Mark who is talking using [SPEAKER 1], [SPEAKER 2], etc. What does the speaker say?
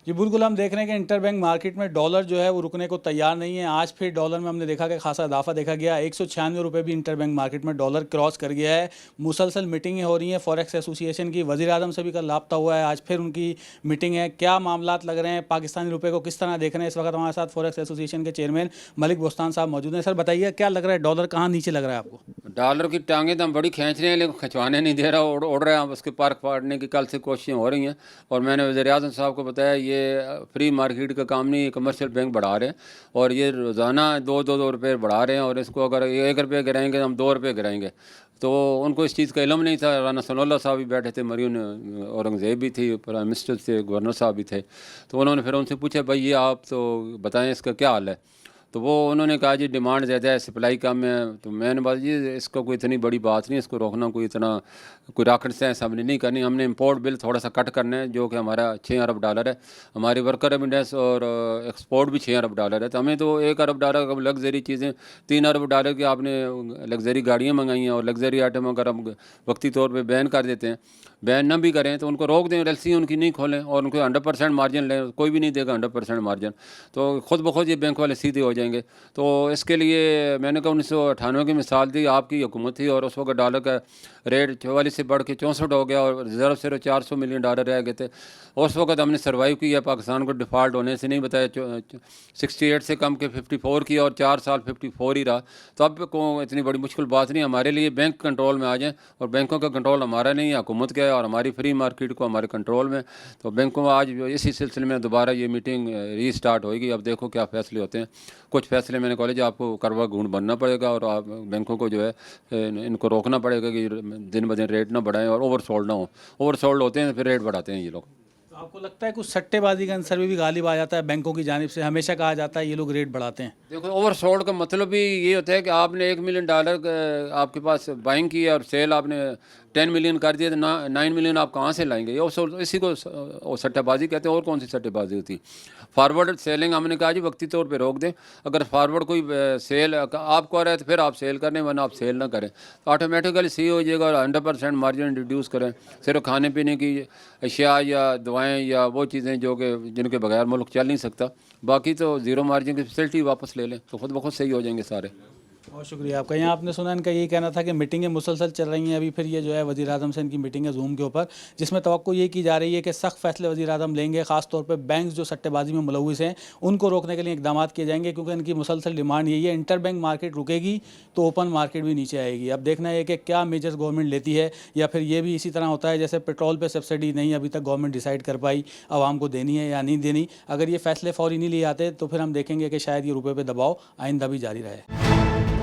[SPEAKER 1] जी बिल्कुल, हम देख रहे हैं कि इंटर बैंक मार्केट में डॉलर जो है वो रुकने को तैयार नहीं है। आज फिर डॉलर में हमने देखा कि खासा इजाफा देखा गया। 196 रुपये भी इंटर बैंक मार्केट में डॉलर क्रॉस कर गया है। मुसलसल मीटिंगें हो रही हैं फॉरेक्स एसोसिएशन की। वज़ीर आज़म से भी कल रब्ता हुआ है, आज फिर उनकी मीटिंग है। क्या मामलात लग रहे हैं, पाकिस्तानी रुपये को किस तरह देख रहे हैं? इस वक्त हमारे साथ फॉरेक्स एसोसिएशन के चेयरमैन मलिक बोस्तान साहब मौजूद हैं। सर बताइए, क्या लग रहा है, डॉलर कहाँ नीचे लग रहा है आपको?
[SPEAKER 2] डॉलर की टांगें तो हम बड़ी खींच रहे हैं, लेकिन खिंचवाने नहीं दे रहा, उड़ रहे हैं। हम उसके पार्क फाड़ने की कल से कोशिशें हो रही हैं। और मैंने वज़ीर आज़म साहब को बताया ये फ्री मार्केट का काम नहीं, ये कमर्शियल बैंक बढ़ा रहे हैं और ये रोज़ाना दो रुपये बढ़ा रहे हैं। और इसको अगर 1 रुपये गिराएंगे तो हम 2 रुपये गिराएंगे। तो उनको इस चीज़ का इल्म नहीं था। राना सनाउल्लाह साहब भी बैठे थे, मरीन औरंगज़ेब भी थी, प्राइम मिनिस्टर थे, गवर्नर साहब भी थे। तो उन्होंने फिर उनसे पूछा, भाई ये आप तो बताएं इसका क्या हाल है। तो वो उन्होंने कहा जी डिमांड ज़्यादा है, सप्लाई कम है। तो मैंने बात जी इसको कोई इतनी बड़ी बात नहीं, इसको रोकना कोई इतना कोई रॉकेट साइंस हमने नहीं करनी। हमने इंपोर्ट बिल थोड़ा सा कट करना है, जो कि हमारा 6 अरब डॉलर है। हमारी वर्कर रेमिटेंस और एक्सपोर्ट भी 6 अरब डॉलर है। तो हमें तो 1 अरब डॉलर का लग्जरी चीज़ें, 3 अरब डॉलर की आपने लग्जरी गाड़ियाँ मंगाई हैं। और लग्जरी आइटम अगर हम वक्ती तौर पर बैन कर देते हैं, बैन ना भी करें तो उनको रोक दें, एलसी उनकी नहीं खोलें और उनको 100% मार्जिन लें, कोई भी नहीं देगा 100% मार्जिन। तो खुद ब खुद ये बैंक वाले सीधे हो जाएंगे। तो इसके लिए मैंने कहा 1998 की मिसाल दी, आपकी हुकूमत थी और उस वक्त डॉलर का रेट 44 से बढ़ के 64 हो गया और रिजर्व सिर्फ 400 मिलियन डॉलर रह गए थे। उस वक्त हमने सर्वाइव किया, पाकिस्तान को डिफ़ॉल्ट होने से नहीं बताया। 68 से कम के 54 किया और 4 साल 54 ही रहा। तो अब को इतनी बड़ी मुश्किल बात नहीं हमारे लिए, बैंक कंट्रोल में आ जाएँ। और बैंकों का कंट्रोल हमारा नहीं है, हुकूमत का है। और हमारी फ्री मार्केट को हमारे कंट्रोल में। तो बैंकों में आज इसी सिलसिले में दोबारा ये मीटिंग रीस्टार्ट होएगी। अब देखो क्या फ़ैसले होते हैं। कुछ फैसले मैंने कॉलेज आपको करवा घूंड बनना पड़ेगा और आप बैंकों को जो है इनको रोकना पड़ेगा कि दिन ब दिन रेट ना बढ़ाएं और ओवरसोल्ड ना हो। ओवरसोल्ड होते हैं फिर रेट बढ़ाते हैं ये लोग।
[SPEAKER 1] तो आपको लगता है कुछ सट्टेबाजी का अंसर भी गालिब आ जाता है बैंकों की जानिब से? हमेशा कहा जाता है ये लोग रेट बढ़ाते हैं।
[SPEAKER 2] देखो ओवरसोल्ड का मतलब भी ये होता है कि आपने 1 मिलियन डॉलर आपके पास बाइंग की और सेल आपने 10 मिलियन कर दिया, तो 9 मिलियन आप कहाँ से लाएंगे? ये इसी को सट्टेबाजी कहते हैं। और कौन सी सट्टेबाजी होती? फॉरवर्ड सेलिंग हमने कहा जी वक्ती तौर पे रोक दें। अगर फॉरवर्ड कोई सेल आपको आ रहा है तो फिर आप सेल करें, वरना आप सेल ना करें। तो ऑटोमेटिकली सही हो जाएगा। और 100% मार्जिन रिड्यूस करें। सिर्फ खाने पीने की अशिया या दवाएँ या वो चीज़ें जो कि जिनके बगैर मुल्क चल नहीं सकता, बाकी तो ज़ीरो मार्जिन की फैसिलिटी वापस ले लें तो खुद ब खुद सही हो जाएंगे सारे।
[SPEAKER 1] बहुत शुक्रिया आपका। यहाँ आपने सुना, इनका यही कहना था कि मीटिंगें मुसलसल चल रही हैं। अभी फिर ये जो है वज़ीर आज़म से इनकी मीटिंग है ज़ूम के ऊपर, जिसमें तवक्को ये की जा रही है कि सख्त फैसले वज़ीर आज़म लेंगे। ख़ास तौर पे बैंक जो सट्टेबाजी में मुलविस हैं उनको रोकने के लिए इकदाम किए जाएंगे, क्योंकि इनकी मुसलसल डिमांड यही है, इंटर बैंक मार्केट रुकेगी तो ओपन मार्केट भी नीचे आएगी। अब देखना है कि क्या मेजर्स गवर्नमेंट लेती है, या फिर ये भी इसी तरह होता है जैसे पेट्रोल पर सब्सिडी नहीं अभी तक गवर्नमेंट डिसाइड कर पाई आवाम को देनी है या नहीं देनी। अगर ये फैसले फ़ौरी नहीं लिए आते तो फिर हम देखेंगे कि शायद ये रुपये पर दबाव आइंदा भी जारी रहे।